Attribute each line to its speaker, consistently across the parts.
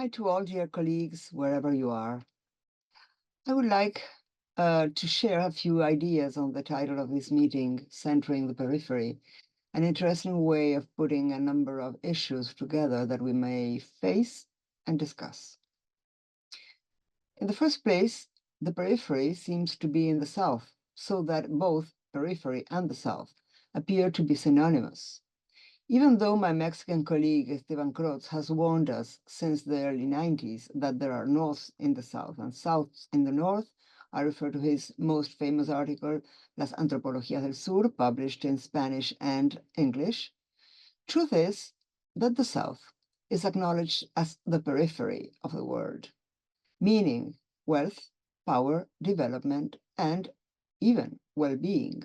Speaker 1: Hi to all dear colleagues, wherever you are. I would like to share a few ideas on the title of this meeting, Centering the Periphery, an interesting way of putting a number of issues together that we may face and discuss. In the first place, the periphery seems to be in the South, so that both periphery and the South appear to be synonymous. Even though my Mexican colleague Esteban Crotz has warned us since the early 90s that there are Norths in the South and Souths in the North, I refer to his most famous article, Las Antropologías del Sur, published in Spanish and English. Truth is that the South is acknowledged as the periphery of the world, meaning wealth, power, development, and even well-being.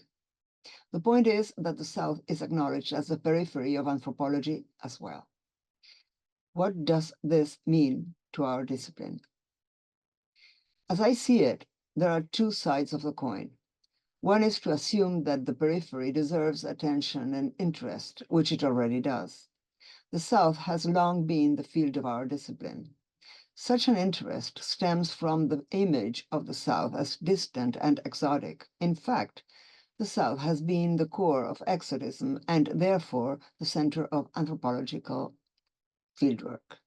Speaker 1: The point is that the South is acknowledged as the periphery of anthropology as well. What does this mean to our discipline? As I see it, there are two sides of the coin. One is to assume that the periphery deserves attention and interest, which it already does. The South has long been the field of our discipline. Such an interest stems from the image of the South as distant and exotic. In fact, the South has been the core of exotism and therefore the center of anthropological fieldwork.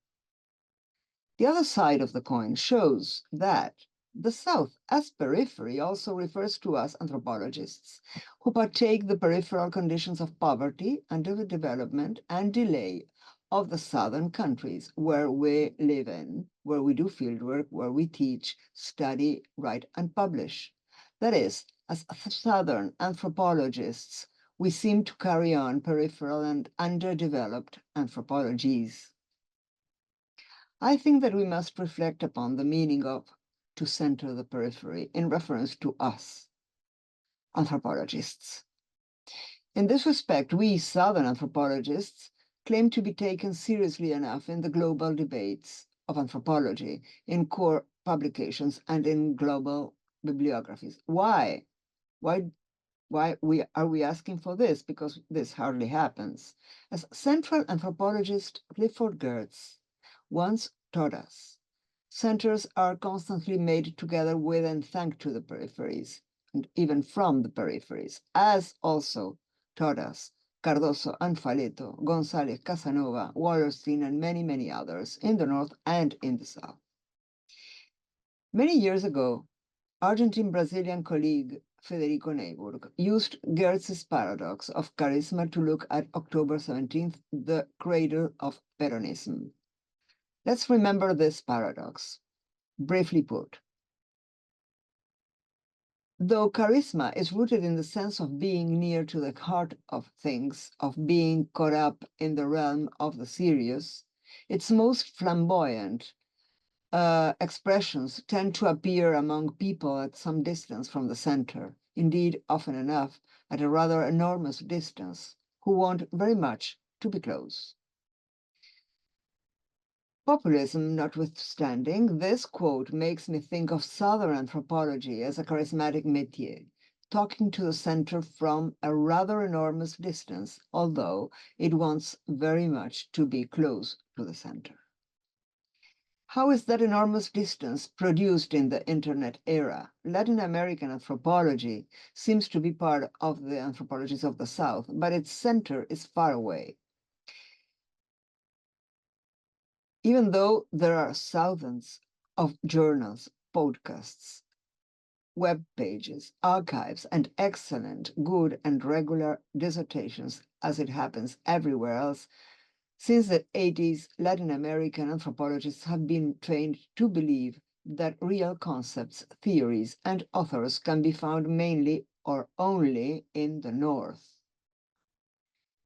Speaker 1: The other side of the coin shows that the South as periphery also refers to us anthropologists who partake the peripheral conditions of poverty, underdevelopment, and delay of the southern countries where we live in, where we do fieldwork, where we teach, study, write, and publish. That is, as southern anthropologists, we seem to carry on peripheral and underdeveloped anthropologies. I think that we must reflect upon the meaning of to center the periphery in reference to us, anthropologists. In this respect, we Southern anthropologists claim to be taken seriously enough in the global debates of anthropology, in core publications, and in global bibliographies. Why? Why are we asking for this? Because this hardly happens. As central anthropologist Clifford Geertz once taught us, centers are constantly made together with and thanks to the peripheries, and even from the peripheries, as also taught us Cardoso and Faleto, González Casanova, Wallerstein, and many, many others in the North and in the South. Many years ago, Argentine-Brazilian colleague Federico Neyburg used Geertz's paradox of charisma to look at October 17th, the cradle of Peronism. Let's remember this paradox. Briefly put, though charisma is rooted in the sense of being near to the heart of things, of being caught up in the realm of the serious, its most flamboyant expressions tend to appear among people at some distance from the center, indeed, often enough, at a rather enormous distance, who want very much to be close. Populism notwithstanding, this quote makes me think of Southern anthropology as a charismatic métier, talking to the center from a rather enormous distance, although it wants very much to be close to the center. How is that enormous distance produced in the internet era? Latin American anthropology seems to be part of the anthropologies of the South, but its center is far away. Even though there are thousands of journals, podcasts, web pages, archives, and excellent, good, and regular dissertations, as it happens everywhere else, since the 80s, Latin American anthropologists have been trained to believe that real concepts, theories, and authors can be found mainly or only in the North.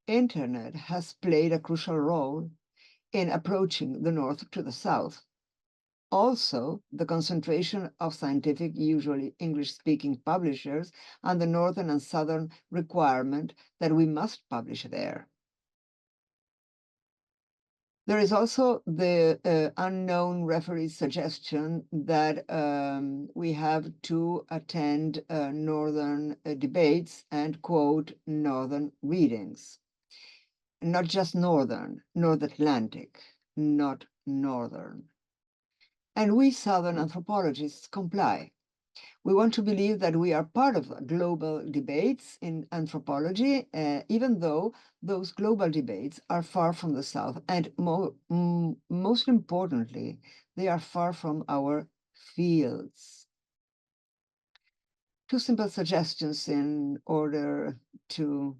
Speaker 1: Internet has played a crucial role in approaching the North to the South. Also, the concentration of scientific, usually English-speaking publishers, and the Northern and Southern requirement that we must publish there. There is also the unknown referee's suggestion that we have to attend Northern debates and quote Northern readings. Not just Northern, North Atlantic, not northern. And we Southern anthropologists comply. We want to believe that we are part of global debates in anthropology, even though those global debates are far from the South. And most importantly, they are far from our fields. Two simple suggestions in order to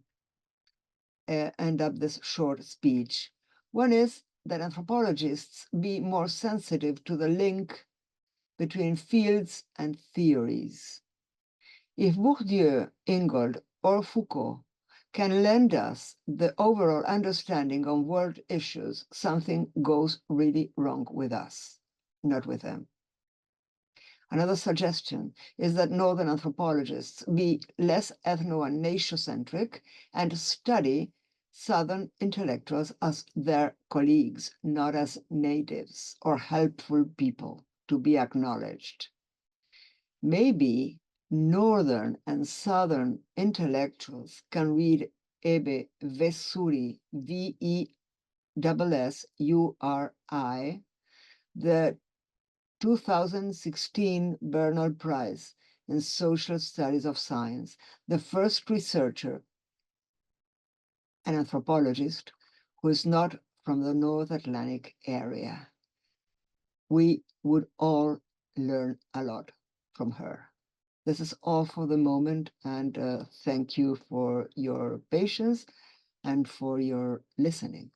Speaker 1: end up this short speech. One is that anthropologists be more sensitive to the link between fields and theories. If Bourdieu, Ingold, or Foucault can lend us the overall understanding of world issues, something goes really wrong with us, not with them. Another suggestion is that Northern anthropologists be less ethno and nation-centric and study Southern intellectuals as their colleagues, not as natives or helpful people to be acknowledged. Maybe Northern and Southern intellectuals can read Ebe Vessuri, Vessuri, the 2016 Bernal Prize in Social Studies of Science, the first researcher, an anthropologist, who is not from the North Atlantic area. We would all learn a lot from her. This is all for the moment, and thank you for your patience and for your listening.